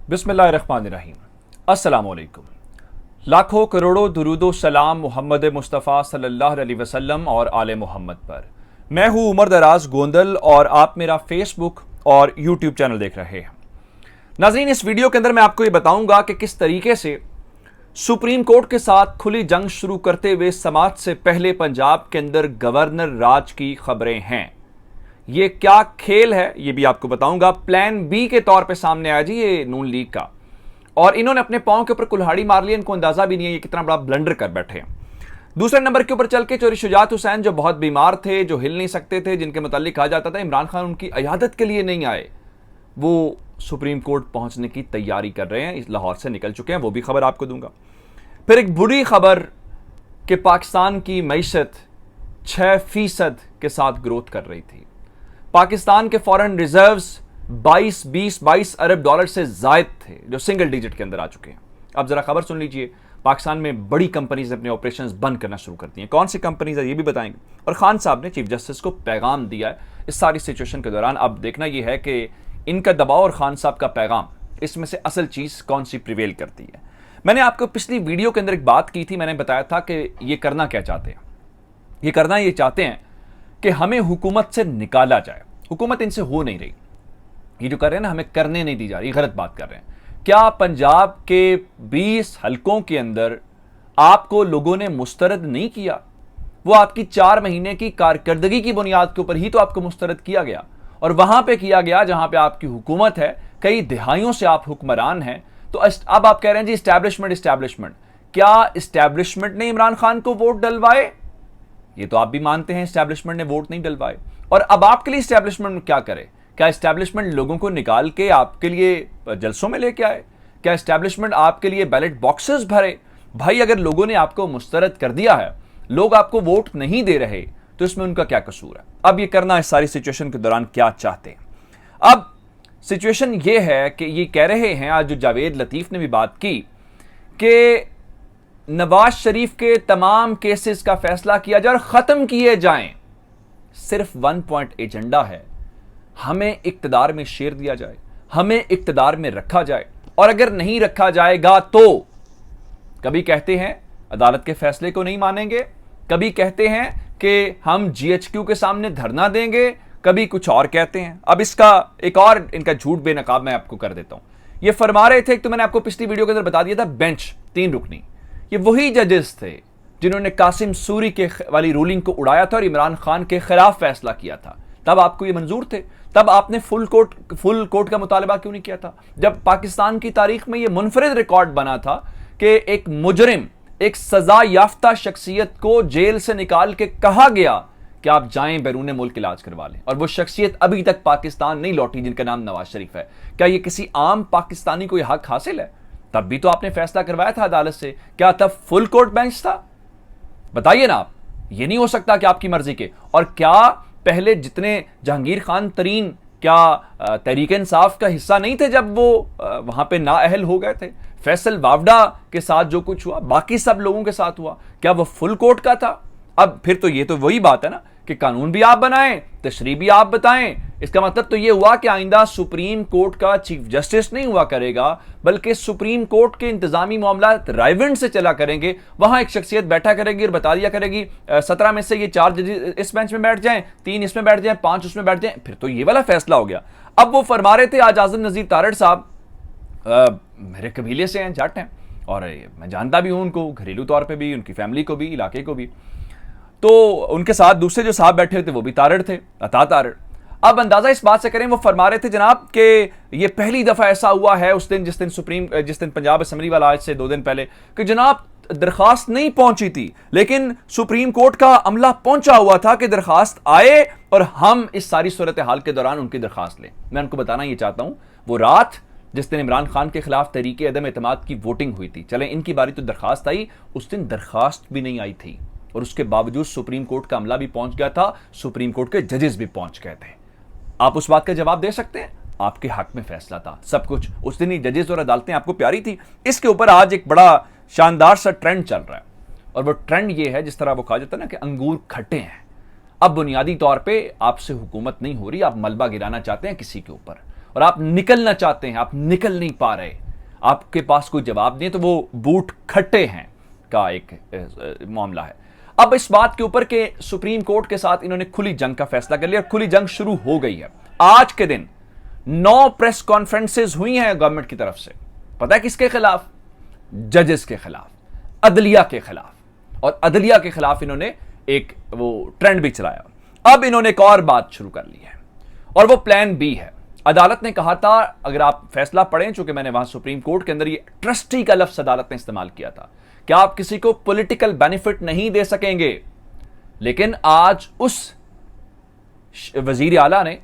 बिस्मिल्लाहिर्रहमानिर्रहीम। अस्सलामु अलैकुम। लाखों करोड़ों दुरूदो सलाम मोहम्मद मुस्तफ़ा सल्लल्लाहु अलैहि वसल्लम और आले मोहम्मद पर। मैं हूं उमर दराज गोंदल और आप मेरा फेसबुक और यूट्यूब चैनल देख रहे हैं। नाज़रीन, इस वीडियो के अंदर मैं आपको ये बताऊंगा कि किस तरीके से सुप्रीम कोर्ट के साथ खुली जंग शुरू करते हुए समाज से पहले पंजाब के अंदर गवर्नर राज की खबरें हैं। ये क्या खेल है ये भी आपको बताऊंगा। प्लान बी के तौर पे सामने आया जी ये नून लीग का, और इन्होंने अपने पांव के ऊपर कुल्हाड़ी मार ली। इनको अंदाजा भी नहीं है ये कितना बड़ा ब्लंडर कर बैठे हैं। दूसरे नंबर के ऊपर चल के चौधरी शुजात हुसैन, जो बहुत बीमार थे, जो हिल नहीं सकते थे, जिनके मुतालिक कहा जाता था इमरान खान उनकी इयादत के लिए नहीं आए, वो सुप्रीम कोर्ट पहुंचने की तैयारी कर रहे हैं। इस लाहौर से निकल चुके हैं, वो भी खबर आपको दूंगा। फिर एक बुरी खबर कि पाकिस्तान की मईशत 6% के साथ ग्रोथ कर रही थी। पाकिस्तान के फॉरेन रिजर्व्स 22 अरब डॉलर से जायद थे, जो सिंगल डिजिट के अंदर आ चुके हैं। अब जरा खबर सुन लीजिए। पाकिस्तान में बड़ी कंपनीज ने अपने ऑपरेशंस बंद करना शुरू कर दिए हैं। कौन सी कंपनीज है ये भी बताएंगे। और खान साहब ने चीफ जस्टिस को पैगाम दिया है इस सारी सिचुएशन के दौरान। अब देखना यह है कि इनका दबाव और खान साहब का पैगाम, इसमें से असल चीज कौन सी प्रिवेल करती है। मैंने आपको पिछली वीडियो के अंदर एक बात की थी। मैंने बताया था कि ये करना क्या चाहते हैं। ये चाहते हैं कि हमें हुकूमत से निकाला जाए। हुकूमत इनसे हो नहीं रही। ये जो कर रहे हैं ना, हमें करने नहीं दी जा रही, गलत बात कर रहे हैं। क्या पंजाब के 20 हलकों के अंदर आपको लोगों ने मुस्तरद नहीं किया? वो आपकी 4 महीने की कारकर्दगी की बुनियाद के ऊपर ही तो आपको मुस्तरद किया गया, और वहां पे किया गया जहां पे आपकी हुकूमत है। कई दिहाइयों से आप हुक्मरान हैं। तो अब आप कह रहे हैं जी इस्टेब्लिशमेंट। क्या इस्टेब्लिशमेंट ने इमरान खान को वोट डलवाए? ये तो आप भी मानते हैं इस्टेब्लिशमेंट ने वोट नहीं डलवाए। और अब आपके लिए इस्टेब्लिशमेंट क्या करे? क्या इस्टेब्लिशमेंट लोगों को निकाल के आपके लिए जलसों में लेके आए? क्या इस्टेब्लिशमेंट आपके लिए बैलेट बॉक्सेस भरे? भाई, अगर लोगों ने आपको मुस्तरद कर दिया है, लोग आपको वोट नहीं दे रहे, तो इसमें उनका क्या कसूर है? अब ये करना इस सारी सिचुएशन के दौरान क्या चाहते हैं? अब सिचुएशन ये है कि ये कह रहे हैं, आज जो जावेद लतीफ ने भी बात की, कि नवाज शरीफ के तमाम केसेस का फैसला किया जाए और खत्म किए जाएं। सिर्फ 1 पॉइंट एजेंडा है, हमें इक्तदार में शेर दिया जाए, हमें इक्तदार में रखा जाए। और अगर नहीं रखा जाएगा तो कभी कहते हैं अदालत के फैसले को नहीं मानेंगे, कभी कहते हैं कि हम जीएचक्यू के सामने धरना देंगे, कभी कुछ और कहते हैं। अब इसका एक और इनका झूठ बेनकाब मैं आपको कर देता हूं। ये फरमा रहे थे, तो मैंने आपको पिछली वीडियो के अंदर बता दिया था, बेंच 3 रुकनी। ये वही जजेस थे जिन्होंने कासिम सूरी के वाली रूलिंग को उड़ाया था और इमरान खान के खिलाफ फैसला किया था। तब आपको ये मंजूर थे, तब आपने फुल कोर्ट का मुतालबा क्यों नहीं किया था? जब पाकिस्तान की तारीख में ये मुनफरिद रिकॉर्ड बना था कि एक मुजरिम, एक सजा याफ्ता शख्सियत को जेल से निकाल के कहा गया कि आप जाएं बैरून मुल्क इलाज करवा लें, और वो शख्सियत अभी तक पाकिस्तान नहीं लौटी, जिनका नाम नवाज शरीफ है। क्या ये किसी आम पाकिस्तानी को यह हक हासिल है? तब भी तो आपने फैसला करवाया था अदालत से। क्या तब फुल कोर्ट बेंच था? बताइए ना आप। ये नहीं हो सकता कि आपकी मर्जी के। और क्या पहले जितने जहांगीर खान तरीन क्या तहरीक इंसाफ का हिस्सा नहीं थे जब वो वहां पे नाअहल हो गए थे? फैसल वावडा के साथ जो कुछ हुआ, बाकी सब लोगों के साथ हुआ, क्या वो फुल कोर्ट का था? अब फिर तो ये तो वही बात है ना कि कानून भी आप बनाएं, तशरीह भी आप बताएं। इसका मतलब तो ये हुआ कि आइंदा सुप्रीम कोर्ट का चीफ जस्टिस नहीं हुआ करेगा, बल्कि सुप्रीम कोर्ट के इंतजामी मामला रायवेंट से चला करेंगे। वहां एक शख्सियत बैठा करेगी और बता दिया करेगी 17 में से ये 4 जजेस इस बेंच में बैठ जाएं, 3 इसमें बैठ जाएं, 5 उसमें बैठ जाएं। फिर तो ये वाला फैसला हो गया। अब वो फरमा रहे थे आज आजम नजीर तारड़ साहब, मेरे कबीले से हैं, जाट हैं, और मैं जानता भी हूं उनको घरेलू तौर पर भी, उनकी फैमिली को भी, इलाके को भी। तो उनके साथ दूसरे जो साहब बैठे थे वो भी तारड़ थे, अता तारड़। अब अंदाजा इस बात से करें, वो फरमा रहे थे जनाब कि ये पहली दफा ऐसा हुआ है उस दिन जिस दिन पंजाब असेंबली वाला, आज से 2 दिन पहले, कि जनाब दरखास्त नहीं पहुंची थी, लेकिन सुप्रीम कोर्ट का अमला पहुंचा हुआ था कि दरखास्त आए और हम इस सारी सूरत हाल के दौरान उनकी दरखास्त लें। मैं उनको बताना ये चाहता हूं, वो रात जिस दिन इमरान खान के खिलाफ तहरीके अदम एतमाद की वोटिंग हुई थी, चले इनकी बारी तो दरखास्त आई, उस दिन दरखास्त भी नहीं आई थी, और उसके बावजूद सुप्रीम कोर्ट का अमला भी पहुंच गया था, सुप्रीम कोर्ट के जजेस भी पहुंच गए थे। आप उस बात का जवाब दे सकते हैं? आपके हक में फैसला था सब कुछ। उस दिन ही जजेस और अदालतें आपको प्यारी थी। इसके ऊपर आज एक बड़ा शानदार सा ट्रेंड चल रहा है, और वो ट्रेंड ये है, जिस तरह वो कहा जाता है ना कि अंगूर खट्टे हैं। अब बुनियादी तौर पे आपसे हुकूमत नहीं हो रही, आप मलबा गिराना चाहते हैं किसी के ऊपर, और आप निकलना चाहते हैं, आप निकल नहीं पा रहे, आपके पास कोई जवाब नहीं है, तो वो बूट खट्टे हैं का एक मामला है। अब इस बात के ऊपर के सुप्रीम कोर्ट के साथ इन्होंने खुली जंग का फैसला कर लिया और खुली जंग शुरू हो गई है। आज के दिन 9 प्रेस कॉन्फ्रेंसेस हुई हैं गवर्नमेंट की तरफ से। पता है किसके खिलाफ? जजेस के खिलाफ, अदलिया के खिलाफ। और अदलिया के खिलाफ इन्होंने एक वो ट्रेंड भी चलाया। अब इन्होंने एक और बात शुरू कर ली है और वो प्लान बी है। अदालत ने कहा था, अगर आप फैसला पढ़ें, चूंकि मैंने वहां सुप्रीम कोर्ट के अंदर ये ट्रस्टी का लफ्ज अदालत ने इस्तेमाल किया था कि आप किसी को पॉलिटिकल बेनिफिट नहीं दे सकेंगे। लेकिन आज उस वजीर आला ने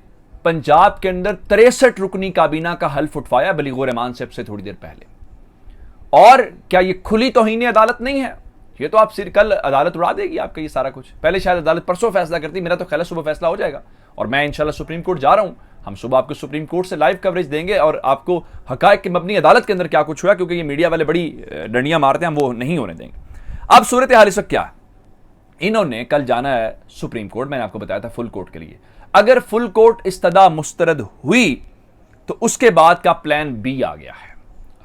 पंजाब के अंदर 63 रुकनी काबीना का हल्फ उठवाया बलीगुर रहमान साहब से थोड़ी देर पहले। और क्या ये खुली तौहीन अदालत नहीं है? ये तो आप सिर कल अदालत उड़ा देगी आपका ये सारा कुछ। पहले शायद अदालत परसों फैसला करती, मेरा तो ख्याल है सुबह फैसला हो जाएगा और मैं इंशाल्लाह सुप्रीम कोर्ट जा रहा हूं। हम सुबह आपको सुप्रीम कोर्ट से लाइव कवरेज देंगे और आपको हकायक के मबनी अदालत के अंदर क्या कुछ हुआ, क्योंकि ये मीडिया वाले बड़ी डंडियां मारते हैं, हम वो नहीं होने देंगे। अब सूरत हाल इस वक्त क्या है? इन्होंने कल जाना है सुप्रीम कोर्ट, मैंने आपको बताया था फुल कोर्ट के लिए। अगर फुल कोर्ट इस्तदा मुस्तरद हुई तो उसके बाद का प्लान बी आ गया है।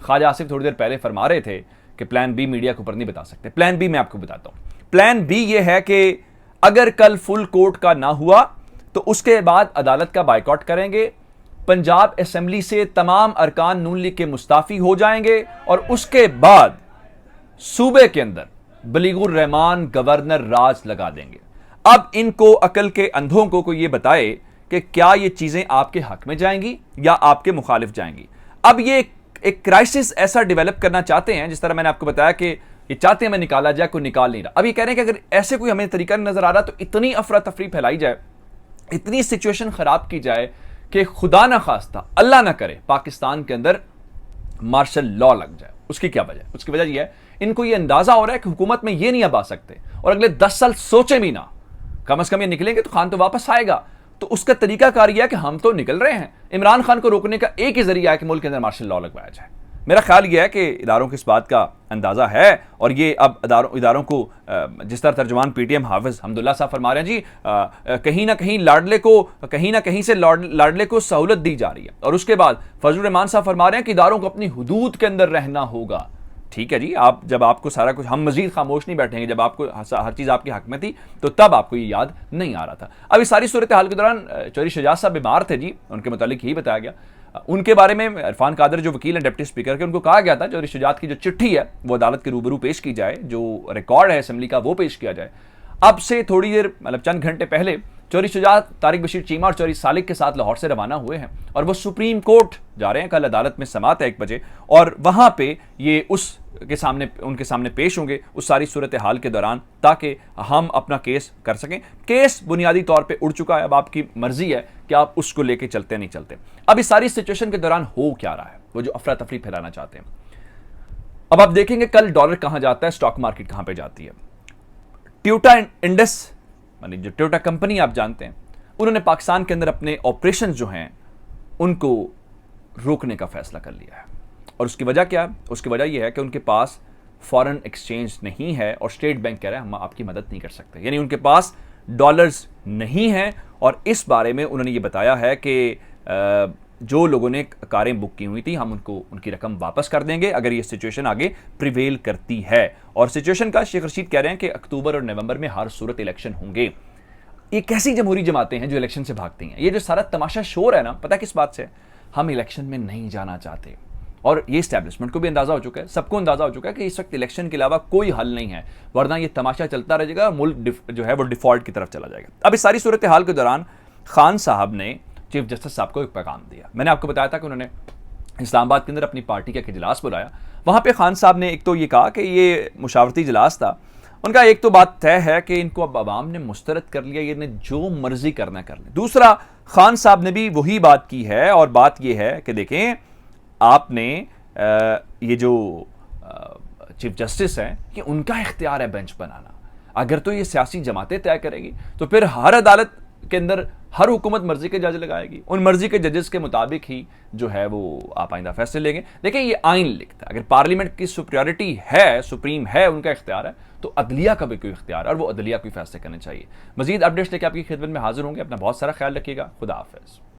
ख्वाजा आसिफ थोड़ी देर पहले फरमा रहे थे कि प्लान बी मीडिया के ऊपर नहीं बता सकते। प्लान बी मैं आपको बताता हूं। प्लान बी ये है कि अगर कल फुल कोर्ट का ना हुआ तो उसके बाद अदालत का बायकॉट करेंगे, पंजाब असेंबली से तमाम अरकान नून लीग के मुस्ताफी हो जाएंगे और उसके बाद सूबे के अंदर बलीगुर रहमान गवर्नर राज लगा देंगे। अब इनको अकल के अंधों को कोई ये बताए कि क्या ये चीजें आपके हक में जाएंगी या आपके मुखालिफ जाएंगी। अब ये एक क्राइसिस ऐसा डेवलप करना चाहते हैं, जिस तरह मैंने आपको बताया कि ये चाहते हैं मैं निकाला जाए, कोई निकाल नहीं रहा। अब ये कह रहे हैं कि अगर ऐसे कोई हमें तरीका नजर आ रहा तो इतनी अफरा तफरी फैलाई जाए, इतनी सिचुएशन खराब की जाए कि खुदा ना खास्ता, अल्लाह ना करे, पाकिस्तान के अंदर मार्शल लॉ लग जाए। उसकी क्या वजह? उसकी वजह यह है इनको ये अंदाजा हो रहा है कि हुकूमत में ये नहीं अब आ सकते और अगले 10 साल सोचे भी ना, कम से कम ये निकलेंगे तो खान तो वापस आएगा। तो उसका तरीका कार यह है कि हम तो निकल रहे हैं, इमरान खान को रोकने का एक ही जरिया है कि मुल्क के अंदर मार्शल लॉ लगवाया जाए। मेरा ख्याल यह है कि इदारों को इस बात का अंदाजा है और ये अब इदारों को जिस तरह तर्जुमान पीटीएम हाफिज हमदुल्ला साहब फरमा रहे हैं जी, कहीं ना कहीं लाडले को कहीं ना कहीं से लाडले को सहूलत दी जा रही है। और उसके बाद फजलुर रहमान साहब फरमा रहे हैं कि इदारों को अपनी हुदूद के अंदर रहना होगा। ठीक है जी, आप जब आपको सारा कुछ, हम मजीद खामोश नहीं बैठेंगे, जब आपको हर चीज़ आपके हक में थी तो तब आपको ये याद नहीं आ रहा था। अब इस सारी सूरत हाल के दौरान चौधरी शुजात साहब बीमार थे जी, उनके मुतालिक यही बताया गया। उनके बारे में इरफान कादर जो वकील हैं डिप्टी स्पीकर के, उनको कहा गया था चौधरी शुजात की जो चिट्ठी है वो अदालत के रूबरू पेश की जाए, जो रिकॉर्ड है असेंबली का वो पेश किया जाए। अब से थोड़ी देर मतलब चंद घंटे पहले चौधरी शुजात तारिक बशीर चीमा और चौधरी सालिक के साथ लाहौर से रवाना हुए हैं और वो सुप्रीम कोर्ट जा रहे हैं। कल अदालत में समात है 1 बजे और वहां पे ये उनके सामने पेश होंगे उस सारी सूरत हाल के दौरान, ताकि हम अपना केस कर सकें। केस बुनियादी तौर पे उड़ चुका है, अब आपकी मर्जी है कि आप उसको लेके चलते नहीं चलते। अब इस सारी सिचुएशन के दौरान हो क्या रहा है, वो जो अफरा तफरी फैलाना चाहते हैं। अब आप देखेंगे कल डॉलर कहां जाता है, स्टॉक मार्केट कहां पे जाती है। टोयोटा इंडस मानी जो टोयोटा कंपनी आप जानते हैं, उन्होंने पाकिस्तान के अंदर अपने ऑपरेशन जो हैं उनको रोकने का फैसला कर लिया है। और उसकी वजह क्या है? उसकी वजह यह है कि उनके पास फॉरेन एक्सचेंज नहीं है और स्टेट बैंक कह रहा है हम आपकी मदद नहीं कर सकते, यानी उनके पास डॉलर्स नहीं है। और इस बारे में उन्होंने ये बताया है कि जो लोगों ने कारें बुक की हुई थी हम उनको उनकी रकम वापस कर देंगे अगर ये सिचुएशन आगे प्रिवेल करती है। और सिचुएशन का शेख रशीद कह रहे हैं कि अक्टूबर और नवंबर में हर सूरत इलेक्शन होंगे। ये कैसी जमहूरी जमातें हैं जो इलेक्शन से भागती हैं? ये जो सारा तमाशा शोर है ना, पता किस बात से? हम इलेक्शन में नहीं जाना चाहते और ये एस्टैब्लिशमेंट को भी अंदाजा हो चुका है, सबको अंदाजा हो चुका है कि इस वक्त इलेक्शन के अलावा कोई हल नहीं है, वरना ये तमाशा चलता रहेगा, मुल्क जो है वो डिफॉल्ट की तरफ चला जाएगा। अब इस सारी सूरत हाल के दौरान खान साहब ने चीफ जस्टिस साहब को एक पैगाम दिया। मैंने आपको बताया था कि उन्होंने इस्लामाबाद के अंदर अपनी पार्टी का एक इजलास बुलाया। वहां पे खान साहब ने एक तो ये कहा कि ये मुशावरती इजलास था, उनका एक तो बात तय है कि इनको अब अवाम ने मुस्तरद कर लिया, ये जो मर्जी करना कर ले। दूसरा, खान साहब ने भी वही बात की है और बात ये है कि देखें आपने ये जो चीफ जस्टिस हैं कि उनका इख्तियार है बेंच बनाना, अगर तो ये सियासी जमातें तय करेगी तो फिर हर अदालत के अंदर हर हुकूमत मर्जी के जज लगाएगी, उन मर्जी के जजेस के मुताबिक ही जो है वो आप आइंदा फैसले लेंगे। देखिए ये आइन लिखता है, अगर पार्लियामेंट की सुप्रियॉरिटी है, सुप्रीम है, उनका इख्तियार है, तो अदलिया का भी कोई इख्तियार है और वो अदलिया कोई फैसले करने चाहिए। मजीद अपडेट्स लेके आपकी खिदमत में हाजिर होंगे। अपना बहुत सारा ख्याल रखिएगा। खुदा हाफिज़।